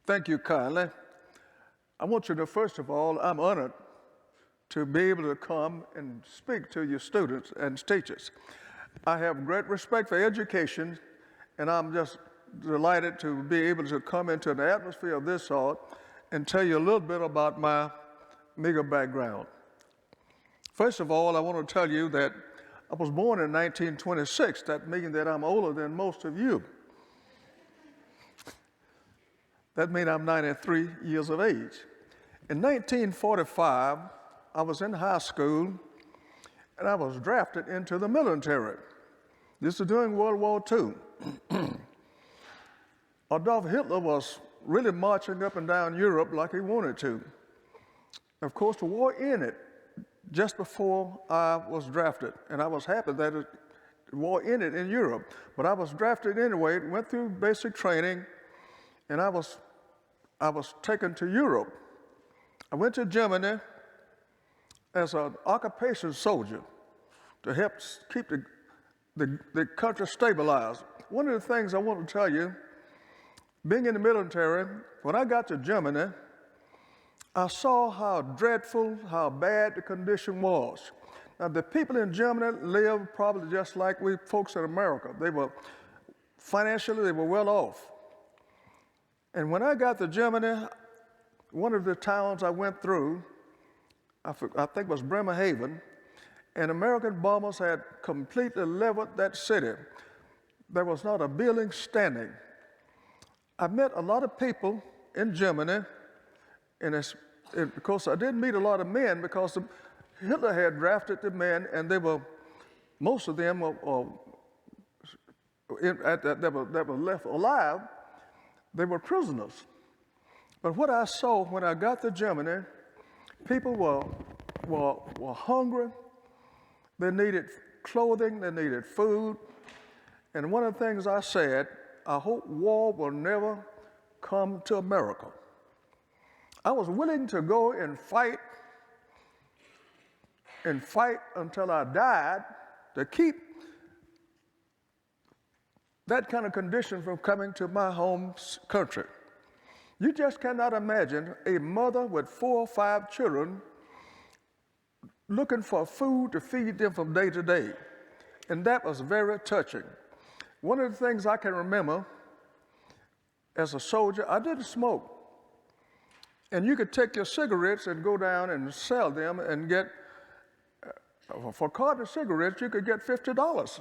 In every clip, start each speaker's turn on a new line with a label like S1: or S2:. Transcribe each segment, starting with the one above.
S1: Thank you kindly. I want you to know, first of all, I'm honored to be able to come and speak to your students and teachers. I have great respect for education, and I'm just delighted to be able to come into an atmosphere of this sort and tell you a little bit about my meager background. First of all, I want to tell you that I was born in 1926. That means that I'm older than most of you. That means I'm 93 years of age. In 1945, I was in high school, and I was drafted into the military. This is during World War II. Adolf Hitler was really marching up and down Europe like he wanted to. Of course, the war ended just before I was drafted, and I was happy that the war ended in Europe. But I was drafted anyway, went through basic training, and I was taken to Europe. I went to Germany as an occupation soldier to help keep the country stabilized. One of the things I want to tell you, being in the military, when I got to Germany, I saw how dreadful, how bad the condition was. Now, the people in Germany lived probably just like we folks in America. They were financially, they were well off. And when I got to Germany, one of the towns I went through, I think it was Bremerhaven, and American bombers had completely leveled that city. There was not a building standing. I met a lot of people in Germany, and of course I didn't meet a lot of men because Hitler had drafted the men, and most of them that were left alive, they were prisoners. But what I saw when I got to Germany, people were hungry, they needed clothing, they needed food, and one of the things I said, I hope war will never come to America. I was willing to go and fight until I died to keep that kind of condition from coming to my home country. You just cannot imagine a mother with 4 or 5 children looking for food to feed them from day to day. And that was very touching. One of the things I can remember as a soldier, I didn't smoke. And you could take your cigarettes and go down and sell them and get, for a carton of cigarettes, you could get $50.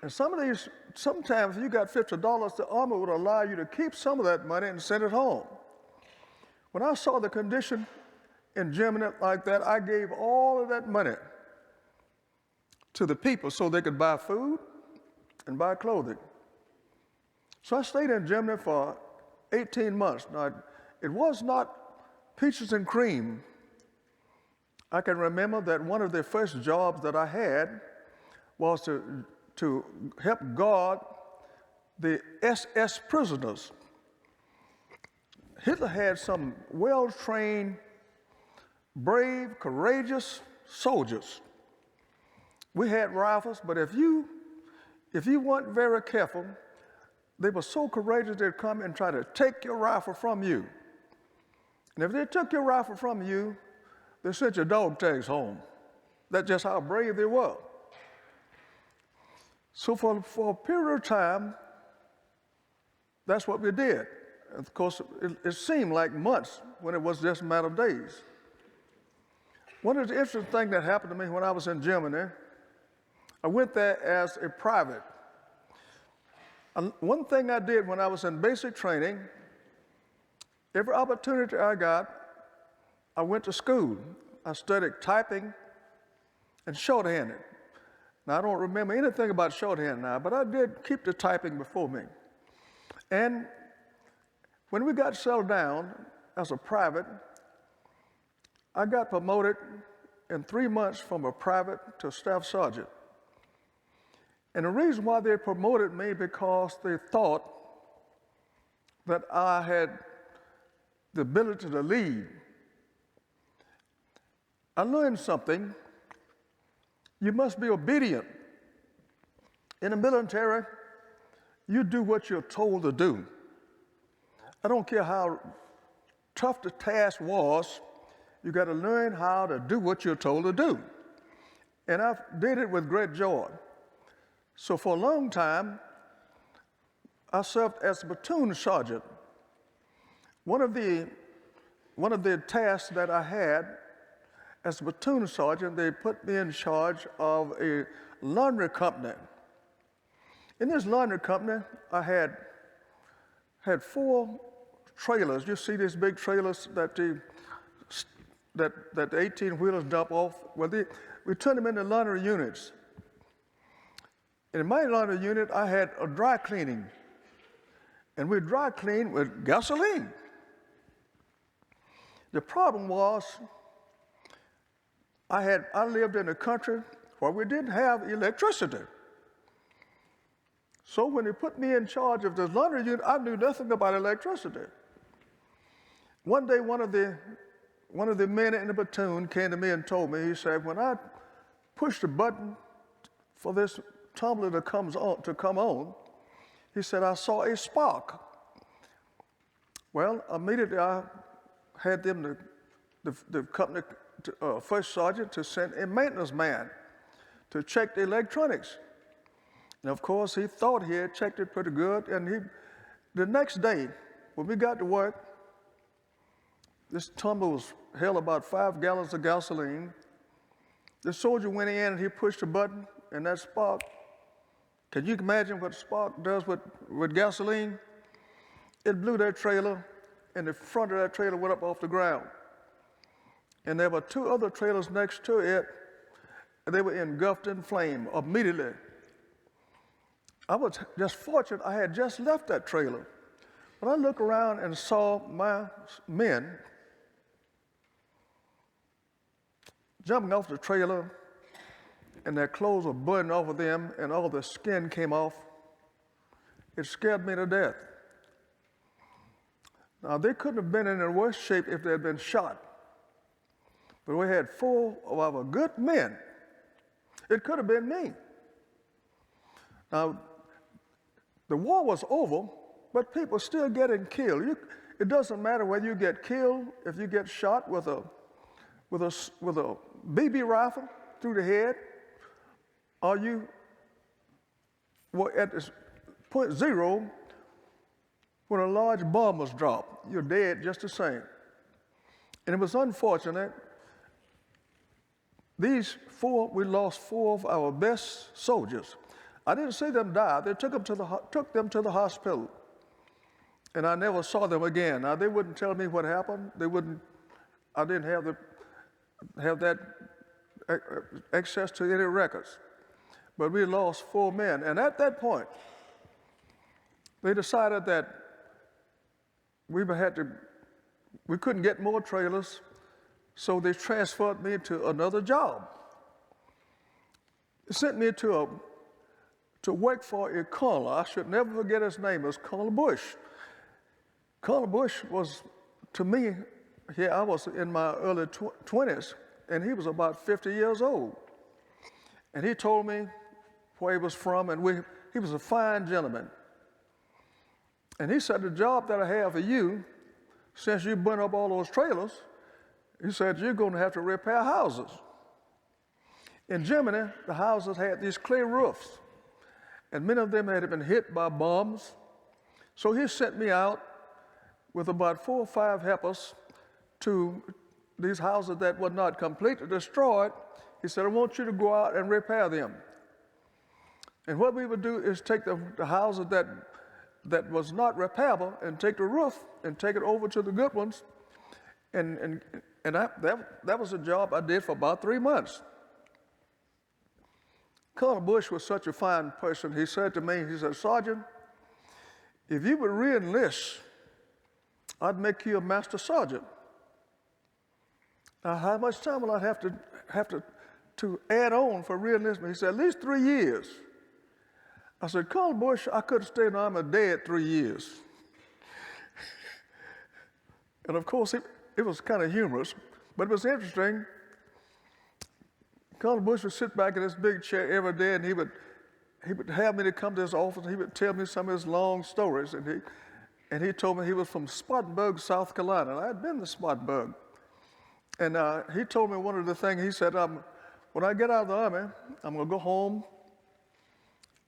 S1: And sometimes if you got $50, the Army would allow you to keep some of that money and send it home. When I saw the condition in Germany like that, I gave all of that money to the people so they could buy food and buy clothing. So I stayed in Germany for 18 months. Now, it was not peaches and cream. I can remember that one of the first jobs that I had was to help guard the SS prisoners. Hitler had some well-trained, brave, courageous soldiers. We had rifles, but if you weren't very careful, they were so courageous they'd come and try to take your rifle from you. And if they took your rifle from you, they sent your dog tags home. That's just how brave they were. So for a period of time, that's what we did. Of course, it seemed like months when it was just a matter of days. One of the interesting things that happened to me when I was in Germany, I went there as a private. And one thing I did when I was in basic training, every opportunity I got, I went to school. I studied typing and shorthanding. Now, I don't remember anything about shorthand now, but I did keep the typing before me. And when we got settled down as a private, I got promoted in 3 months from a private to staff sergeant. And the reason why they promoted me because they thought that I had the ability to lead. I learned something. You must be obedient. In the military, you do what you're told to do. I don't care how tough the task was, you got to learn how to do what you're told to do. And I did it with great joy. So for a long time, I served as a platoon sergeant. One of the tasks that I had as a platoon sergeant, they put me in charge of a laundry company. In this laundry company, I had 4 trailers. You see these big trailers that the 18-wheelers dump off? Well, we turn them into laundry units. And in my laundry unit, I had a dry cleaning. And we dry clean with gasoline. The problem was, I lived in a country where we didn't have electricity. So when they put me in charge of this laundry unit, I knew nothing about electricity. One day, one of the men in the platoon came to me and told me, he said, when I pushed the button for this tumbler to come on, he said, I saw a spark. Well, immediately I had them, the company first sergeant, to send a maintenance man to check the electronics. And of course, he thought he had checked it pretty good. And the next day, when we got to work, this tumbler held about 5 gallons of gasoline. The soldier went in and he pushed a button, and that spark, can you imagine what spark does with gasoline? It blew that trailer, and the front of that trailer went up off the ground. And there were 2 other trailers next to it, and they were engulfed in flame immediately. I was just fortunate I had just left that trailer. When I looked around and saw my men jumping off the trailer, and their clothes were burning off of them, and all the skin came off, it scared me to death. Now, they couldn't have been in a worse shape if they had been shot. But we had 4 of our good men. It could have been me. Now, the war was over, but people still getting killed. It doesn't matter whether you get killed, if you get shot with a BB rifle through the head, or you were at this point 0 when a large bomb was dropped. You're dead just the same. And it was unfortunate. We lost 4 of our best soldiers. I didn't see them die. They took them to the hospital, and I never saw them again. Now, they wouldn't tell me what happened. I didn't have that access to any records. But we lost 4 men, and at that point, they decided that we couldn't get more trailers, so they transferred me to another job. They sent me to work for a colonel. I should never forget his name. It was Colonel Bush. Colonel Bush was, to me, here I was in my early 20s, and he was about 50 years old. And he told me where he was from, and he was a fine gentleman. And he said, the job that I have for you, since you burn up all those trailers, he said, you're going to have to repair houses. In Germany, the houses had these clay roofs, and many of them had been hit by bombs. So he sent me out with about 4 or 5 helpers to these houses that were not completely destroyed. He said, I want you to go out and repair them. And what we would do is take the houses that was not repairable and take the roof and take it over to the good ones. And that was a job I did for about 3 months. Colonel Bush was such a fine person. He said to me, he said, Sergeant, if you would re-enlist, I'd make you a master sergeant. Now, how much time will I have to add on for re-enlistment? He said, at least 3 years. I said, Colonel Bush, I could have stayed in the Army dead 3 years. And of course, it was kind of humorous, but it was interesting. Colonel Bush would sit back in this big chair every day, and he would have me to come to his office, and he would tell me some of his long stories. And and he told me he was from Spartanburg, South Carolina. And I had been to Spartanburg. And he told me one of the things, he said, when I get out of the Army, I'm going to go home.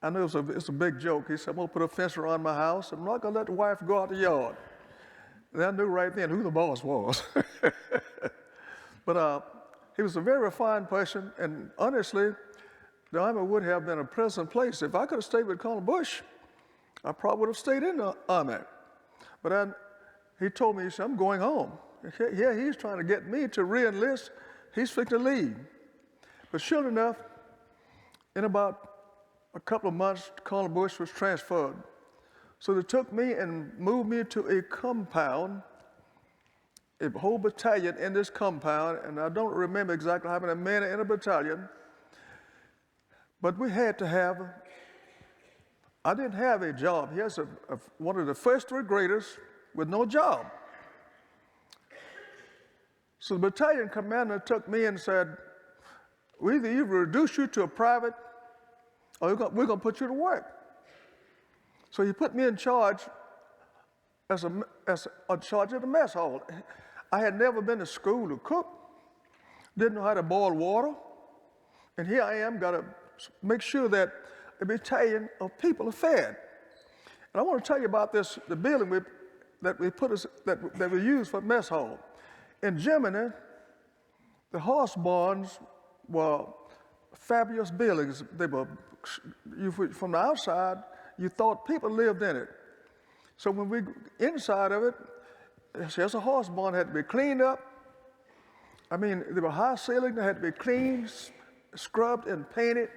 S1: I know it's a big joke. He said, I'm going to put a fence around my house. I'm not going to let the wife go out the yard. And I knew right then who the boss was. But he was a very refined person, and honestly, the Army would have been a pleasant place. If I could have stayed with Colonel Bush, I probably would have stayed in the Army. But he told me, he said, I'm going home. Here he's trying to get me to re-enlist. He's fixing to leave. But sure enough, in about a couple of months, Colonel Bush was transferred. So they took me and moved me to a compound, a whole battalion in this compound, and I don't remember exactly how many men are in a battalion, but we had to have, I didn't have a job. Here's one of the first 3 graders with no job. So the battalion commander took me and said, we either reduce you to a private or we're going to put you to work. So he put me in charge as charge of the mess hall. I had never been to school to cook, didn't know how to boil water, and here I am, got to make sure that a battalion of people are fed. And I want to tell you about this, the building that we used for mess hall. In Germany, the horse barns were fabulous buildings. They were, from the outside, you thought people lived in it. So when we, inside of it, there's a horse barn had to be cleaned up. I mean, they were high ceiling, they had to be cleaned, scrubbed and painted.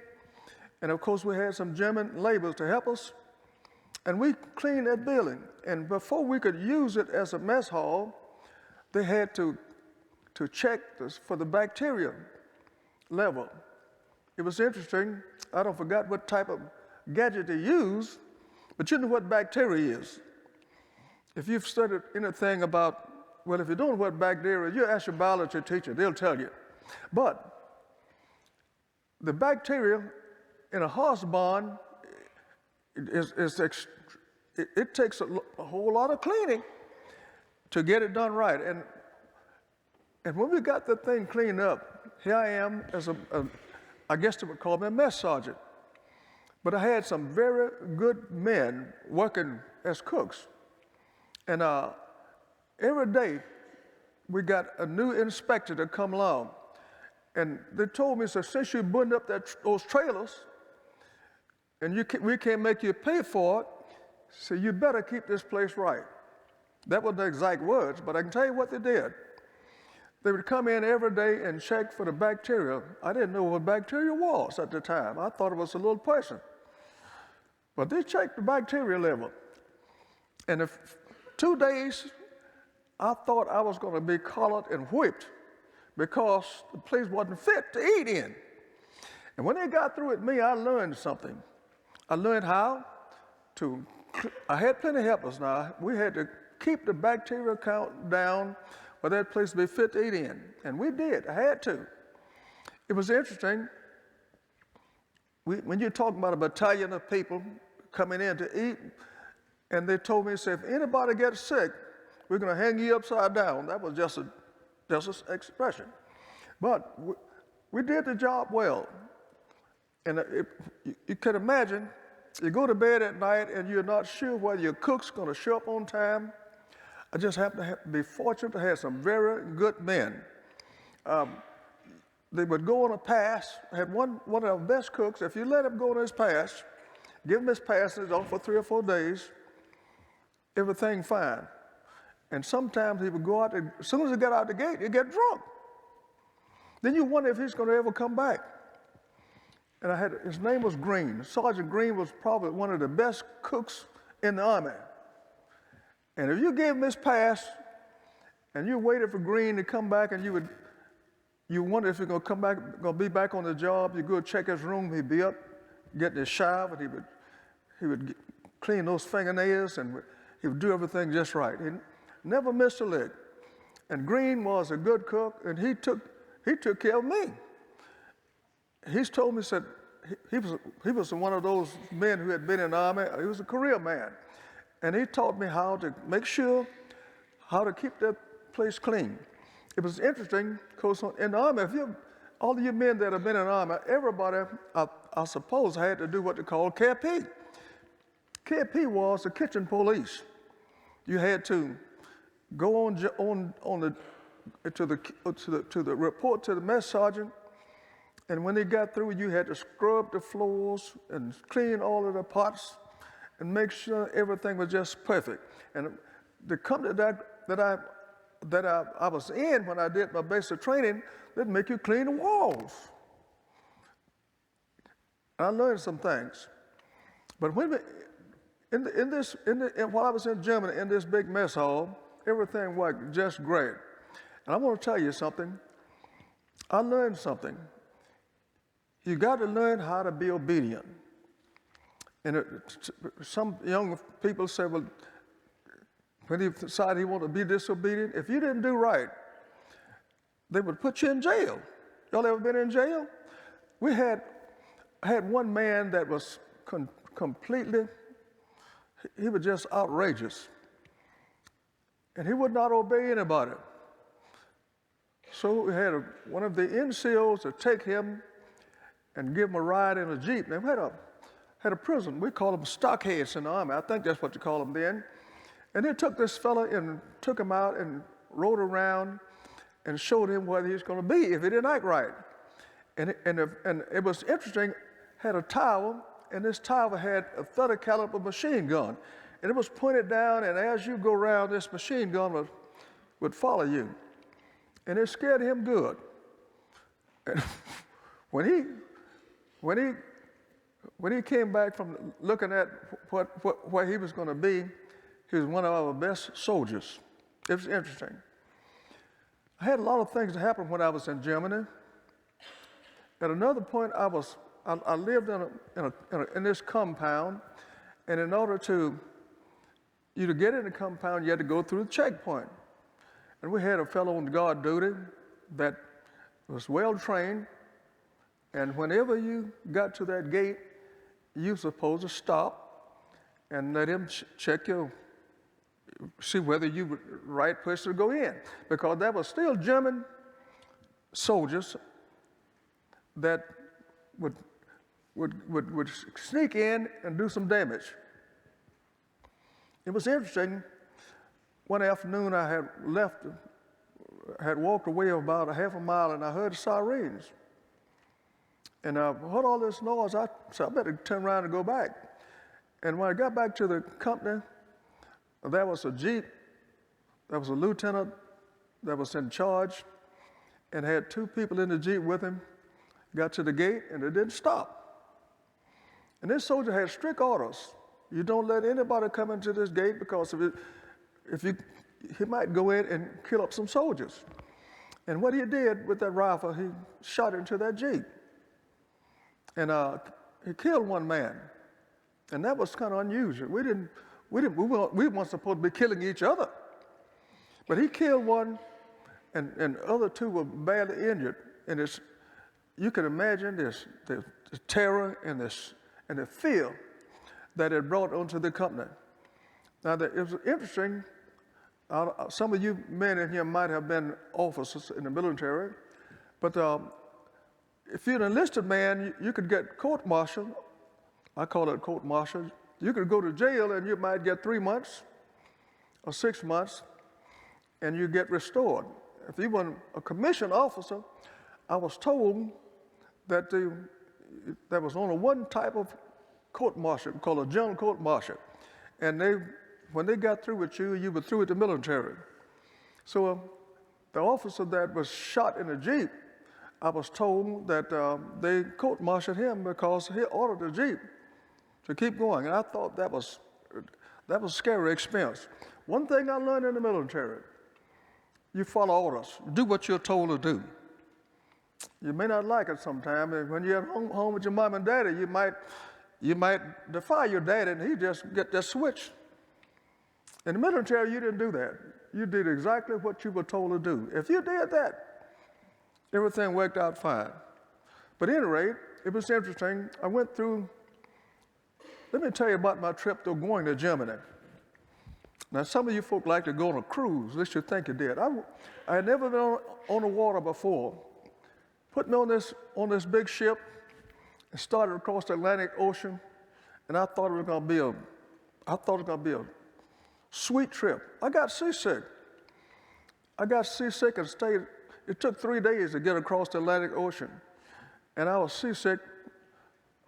S1: And of course we had some German laborers to help us. And we cleaned that building. And before we could use it as a mess hall, they had to check this for the bacteria level. It was interesting. I don't forget what type of gadget they used, but you know what bacteria is. If you've studied anything about, well, if you don't know what bacteria is, you ask your biology teacher, they'll tell you. But the bacteria in a horse barn, it takes a whole lot of cleaning to get it done right. And when we got the thing cleaned up, here I am as I guess they would call me a mess sergeant. But I had some very good men working as cooks. And every day we got a new inspector to come along. And they told me, so since you buttoned up those trailers, and we can't make you pay for it, so you better keep this place right. That wasn't the exact words, but I can tell you what they did. They would come in every day and check for the bacteria. I didn't know what bacteria was at the time. I thought it was a little person. But they checked the bacteria level. And if 2 days, I thought I was going to be collared and whipped because the place wasn't fit to eat in. And when they got through with me, I learned something. I learned how to, I had plenty of helpers now. We had to keep the bacteria count down for that place to be fit to eat in. And we did, I had to. It was interesting. When you're talking about a battalion of people coming in to eat, and they told me, if anybody gets sick, we're going to hang you upside down. That was just an expression. But we did the job well. And you can imagine, you go to bed at night and you're not sure whether your cook's going to show up on time. I just happen to be fortunate to have some very good men. They would go on a pass. I had one of our best cooks. If you let him go on his pass, give him his passes on for 3 or 4 days, everything fine. And sometimes he would go out, as soon as he got out the gate, he'd get drunk. Then you wonder if he's going to ever come back. And his name was Green. Sergeant Green was probably one of the best cooks in the Army. And if you gave him his pass, and you waited for Green to come back, and you wonder if he's going to come back, going to be back on the job, you go check his room, he'd be up, getting his shower, he would clean those fingernails, and he would do everything just right. He never missed a lick. And Green was a good cook, and he took care of me. He's told me, said he was one of those men who had been in the Army. He was a career man. And he taught me how to make sure, how to keep that place clean. It was interesting, because in the Army, all of you men that have been in the Army, everybody, I suppose, had to do what they call KP. KP was the kitchen police. You had to go to the report to the mess sergeant, and when they got through, you had to scrub the floors and clean all of the pots and make sure everything was just perfect. And the company that I was in when I did my basic training, they'd make you clean the walls. I learned some things. But while I was in Germany, in this big mess hall, everything worked just great. And I want to tell you something. I learned something. You got to learn how to be obedient. And some young people say, well, when he decided he wanted to be disobedient, if you didn't do right, they would put you in jail. Y'all ever been in jail? We had one man that was completely, he was just outrageous. And he would not obey anybody. So we had one of the NCOs to take him and give him a ride in a Jeep. They had a prison. We call them stockheads in the Army. I think that's what you call them then. And they took this fella and took him out and rode around and showed him where he was going to be if he didn't act right. And it was interesting, had a tower, and this tower had a 30 caliber machine gun. And it was pointed down, and as you go around, this machine gun would follow you. And it scared him good. And when he came back from looking at where he was going to be, he was one of our best soldiers. It was interesting. I had a lot of things that happened when I was in Germany. At another point, I lived in this compound, and in order to get in the compound, you had to go through the checkpoint. And we had a fellow on guard duty that was well trained, and whenever you got to that gate, you were supposed to stop and let him check see whether you were the right person to go in, because there were still German soldiers that would sneak in and do some damage. It was interesting. One afternoon, I had walked away about a half a mile, and I heard the sirens. And I heard all this noise. I said, I better turn around and go back. And when I got back to the company, there was a Jeep. There was a lieutenant that was in charge and had two people in the Jeep with him. Got to the gate, and they didn't stop. And this soldier had strict orders. You don't let anybody come into this gate, because he might go in and kill up some soldiers. And what he did with that rifle, he shot into that Jeep. And he killed one man. And that was kind of unusual. We weren't supposed to be killing each other. But he killed one, and other two were badly injured. And you can imagine the terror and the fear that it brought onto the company. Now, it was interesting. Some of you men in here might have been officers in the military, but if you're an enlisted man, you could get court-martialed. I call it court-martial. You could go to jail, and you might get 3 months or 6 months, and you get restored. If you were a commissioned officer, I was told that there was only one type of court-martial called a general court-martial, and when they got through with you, you were through with the military. So the officer that was shot in the Jeep, I was told that they court-martialed him because he ordered the Jeep to keep going. And I thought that was a scary experience. One thing I learned in the military, you follow orders. Do what you're told to do. You may not like it sometimes. When you're at home with your mom and daddy, you might defy your daddy, and he just get that switch. In the military, you didn't do that. You did exactly what you were told to do. If you did that, everything worked out fine. But at any rate, it was interesting. I went through, let me tell you about my trip to going to Germany. Now, some of you folk like to go on a cruise. At least you think you did. I had never been on the water before. Put me on this big ship and started across the Atlantic Ocean, and I thought it was going to be a sweet trip. I got seasick. And stayed. It took 3 days to get across the Atlantic Ocean, and I was seasick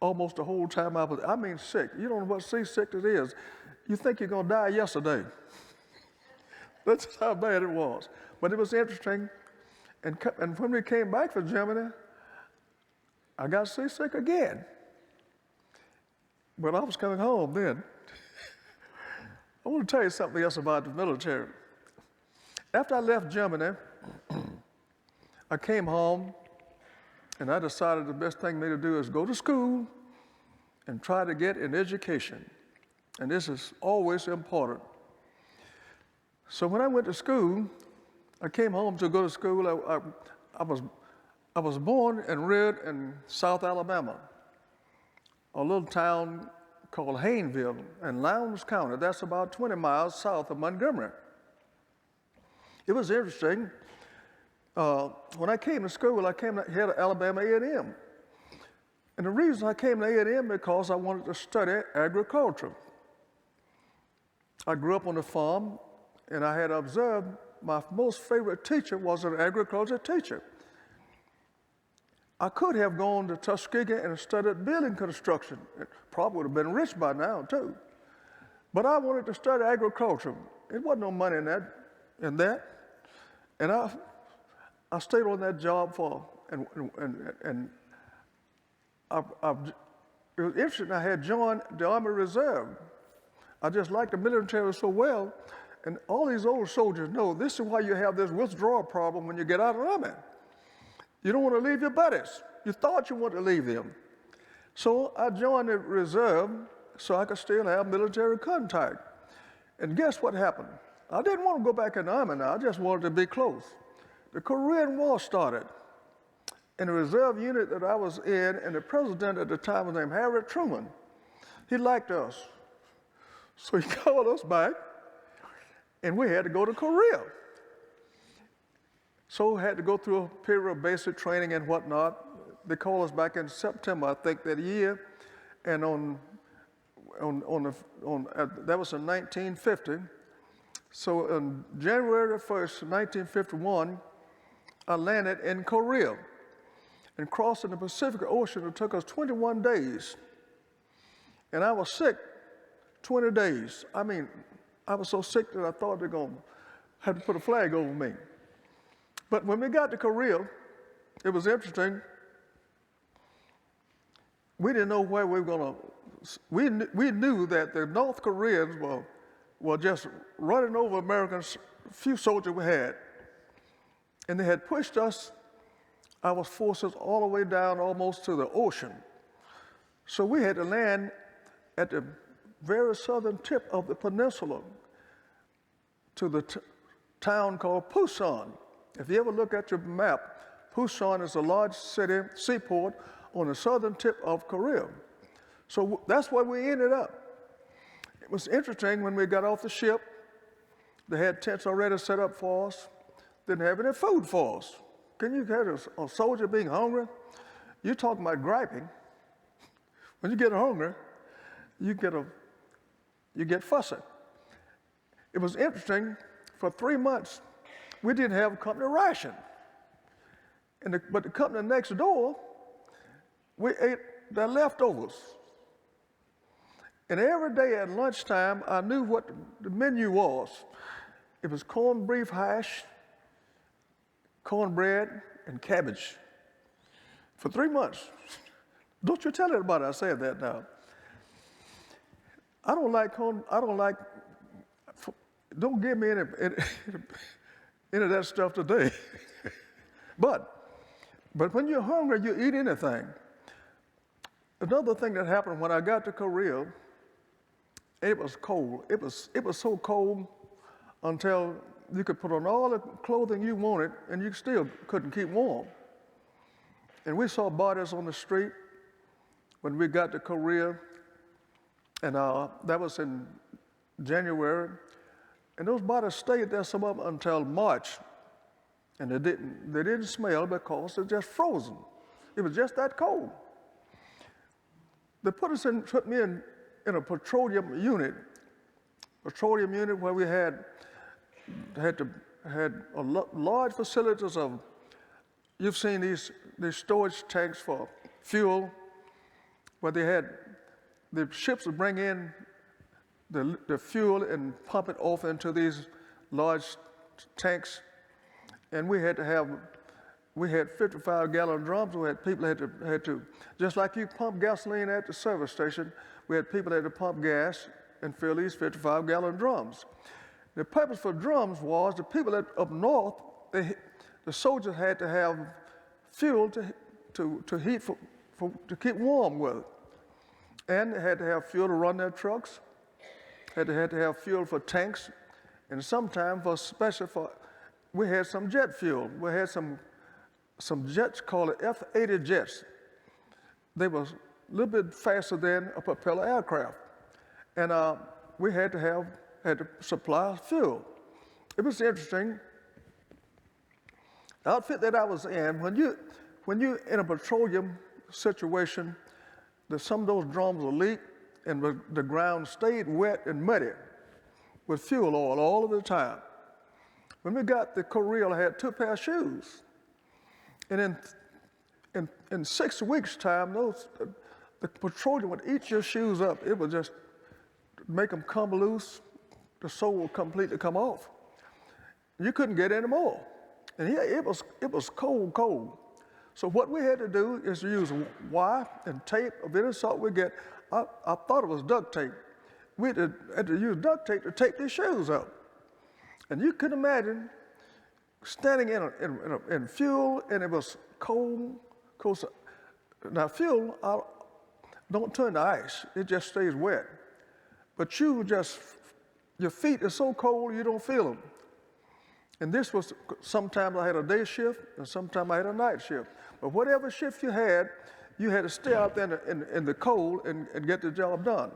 S1: almost the whole time I mean sick. You don't know what seasickness is. You think you're going to die yesterday. That's how bad it was. But it was interesting. And when we came back from Germany, I got seasick again. But I was coming home then. I want to tell you something else about the military. After I left Germany, I came home, and I decided the best thing for me to do is go to school and try to get an education. And this is always important. So when I went to school, I came home to go to school. I was born and reared in South Alabama, a little town called Hayneville in Lowndes County. That's about 20 miles south of Montgomery. It was interesting. When I came to school, I came here to Alabama A&M. And the reason I came to A&M because I wanted to study agriculture. I grew up on a farm, and I had observed my most favorite teacher was an agriculture teacher. I could have gone to Tuskegee and studied building construction. It probably would have been rich by now, too. But I wanted to study agriculture. There wasn't no money in that. And I stayed on that job it was interesting. I had joined the Army Reserve. I just liked the military so well, and all these old soldiers know this is why you have this withdrawal problem when you get out of the Army. You don't want to leave your buddies. You thought you wanted to leave them. So I joined the Reserve so I could still have military contact. And guess what happened? I didn't want to go back in the Army now. I just wanted to be close. The Korean War started. In the reserve unit that I was in, and the president at the time was named Harry Truman. He liked us. So he called us back, and we had to go to Korea. So we had to go through a period of basic training and whatnot. They called us back in September, I think, that year. And that was in 1950. So on January 1st, 1951, I landed in Korea. And crossing the Pacific Ocean, it took us 21 days. And I was sick 20 days. I mean, I was so sick that I thought they're going to have to put a flag over me. But when we got to Korea, it was interesting. We didn't know where we were going to. We knew that the North Koreans were just running over Americans, few soldiers we had. And they had pushed us, our forces, all the way down almost to the ocean. So we had to land at the very southern tip of the peninsula to the town called Busan. If you ever look at your map, Busan is a large city, seaport, on the southern tip of Korea. So that's where we ended up. It was interesting when we got off the ship, they had tents already set up for us, didn't have any food for us. Can you get a soldier being hungry? You're talking about griping. When you get hungry, you get fussy. It was interesting, for 3 months, we didn't have a company ration. But the company next door, we ate their leftovers. And every day at lunchtime, I knew what the menu was. It was corned beef hash, cornbread, and cabbage. For 3 months. Don't you tell anybody I said that now. Don't give me any of that stuff today. But when you're hungry, you eat anything. Another thing that happened when I got to Korea, it was cold. It was so cold until you could put on all the clothing you wanted and you still couldn't keep warm. And we saw bodies on the street when we got to Korea, and that was in January. And those bodies stayed there, some of them, until March. And they didn't smell because they're just frozen. It was just that cold. They put me in a petroleum unit where we had large facilities of, you've seen these storage tanks for fuel, where the ships would bring in the fuel and pump it off into these large tanks. And we had 55-gallon drums. We had people had to, just like you pump gasoline at the service station, we had people that had to pump gas and fill these 55-gallon drums. The purpose for drums was the people up north, the soldiers had to have fuel to heat to keep warm with. And they had to have fuel to run their trucks, had to have fuel for tanks, and sometimes we had some jet fuel. We had some jets called F-80 jets. They were a little bit faster than a propeller aircraft. And we had to supply fuel. It was interesting. The outfit that I was in, when you're in a petroleum situation, some of those drums will leak and the ground stayed wet and muddy with fuel oil all of the time. When we got to Korea, I had 2 pair of shoes. And in 6 weeks' time, the petroleum would eat your shoes up. It would just make them come loose. The sole would completely come off. You couldn't get any more. And here it was cold. So what we had to do is to use wire and tape of any sort we get. I thought it was duct tape. We had to use duct tape to tape these shoes up. And you can imagine standing in fuel, and it was cold. Now fuel don't turn to ice. It just stays wet. But your feet are so cold you don't feel them. And this was, sometimes I had a day shift and sometimes I had a night shift. But whatever shift you had to stay out there in the cold and get the job done.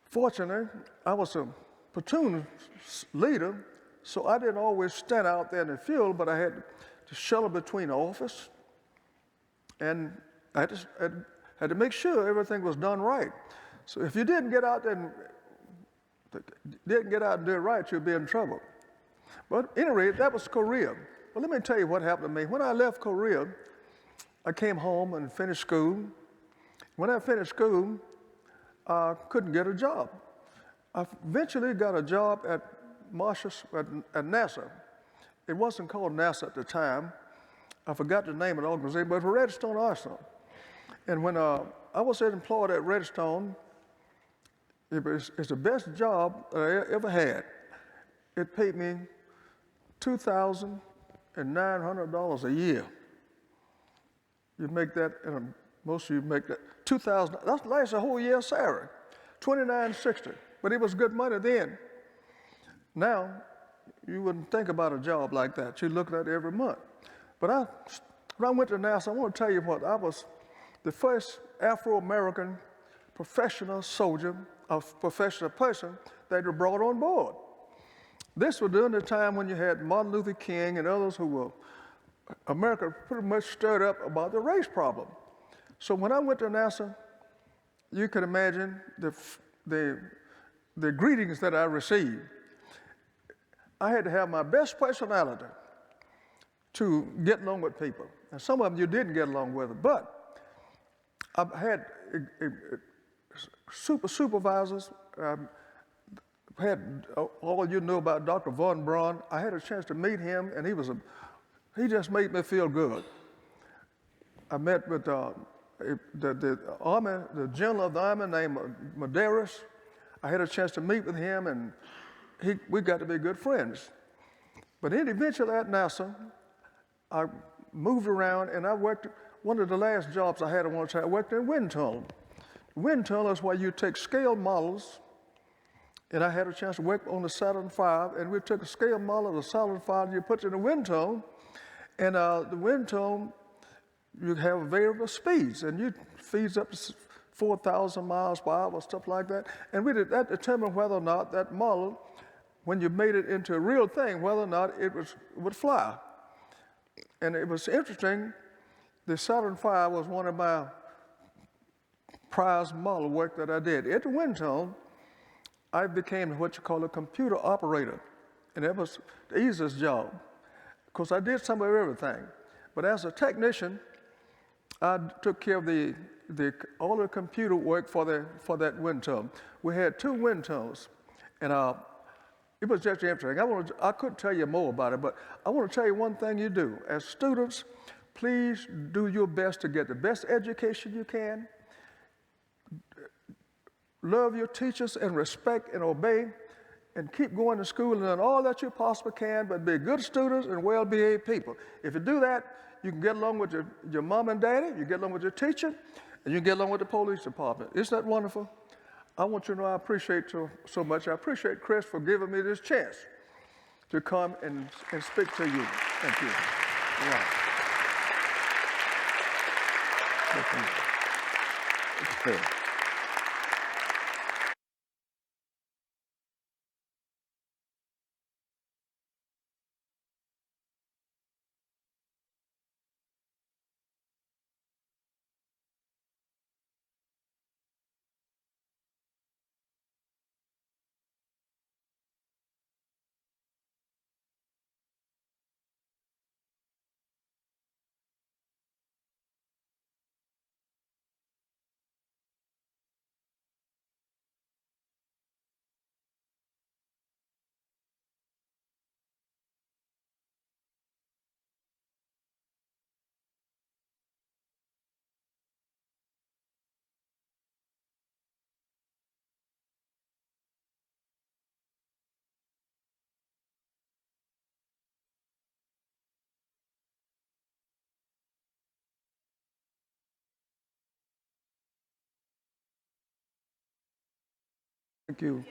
S1: Fortunately, I was a platoon leader, so I didn't always stand out there in the field, but I had to shuttle between the office, and I had to make sure everything was done right. So if you didn't get out there and do it right, you'd be in trouble. But anyway, that was Korea. Well, let me tell you what happened to me. When I left Korea, I came home and finished school. When I finished school, I couldn't get a job. I eventually got a job at NASA. It wasn't called NASA at the time. I forgot the name of the organization, but it was Redstone Arsenal. And when I was employed at Redstone, it's the best job that I ever had. It paid me $2,900 a year. You make that, most of you make that, $2,000, that lasts a whole year's salary, $2,960. But it was good money then. Now, you wouldn't think about a job like that. You'd look at it every month. But when I went to NASA, I want to tell you what, I was the first Afro-American professional soldier, a professional person that were brought on board. This was during the time when you had Martin Luther King and others who were, America pretty much stirred up about the race problem. So when I went to NASA, you can imagine the greetings that I received. I had to have my best personality to get along with people. And some of them you didn't get along with, but I had supervisors. Had all you know about Dr. Von Braun. I had a chance to meet him, and he just made me feel good. I met with the Army, the general of the Army named Medeiros. I had a chance to meet with him, and we got to be good friends. But then eventually at NASA, I moved around, and I worked, one of the last jobs I had, I worked in a wind tunnel. Wind tunnel is where you take scale models, and I had a chance to work on the Saturn V, and we took a scale model of the Saturn V, and you put it in a wind tunnel, and the wind tunnel, you have variable speeds, and it feeds up to 4,000 miles per hour, stuff like that. And that determined whether or not that model when you made it into a real thing, whether or not would fly. And it was interesting. The Saturn V was one of my prize model work that I did. At the wind tunnel, I became what you call a computer operator, and that was the easiest job. Of course, I did some of everything, but as a technician, I took care of all the computer work for that wind tunnel. We had 2 wind tunnels, and it was just interesting. I couldn't tell you more about it, but I want to tell you one thing you do. As students, please do your best to get the best education you can. Love your teachers and respect and obey, and keep going to school and learn all that you possibly can, but be good students and well-behaved people. If you do that, you can get along with your mom and daddy, you get along with your teacher, and you can get along with the police department. Isn't that wonderful? I want you to know I appreciate you so much. I appreciate Chris for giving me this chance to come and speak to you. Thank you. Yeah. Thank you. Thank you.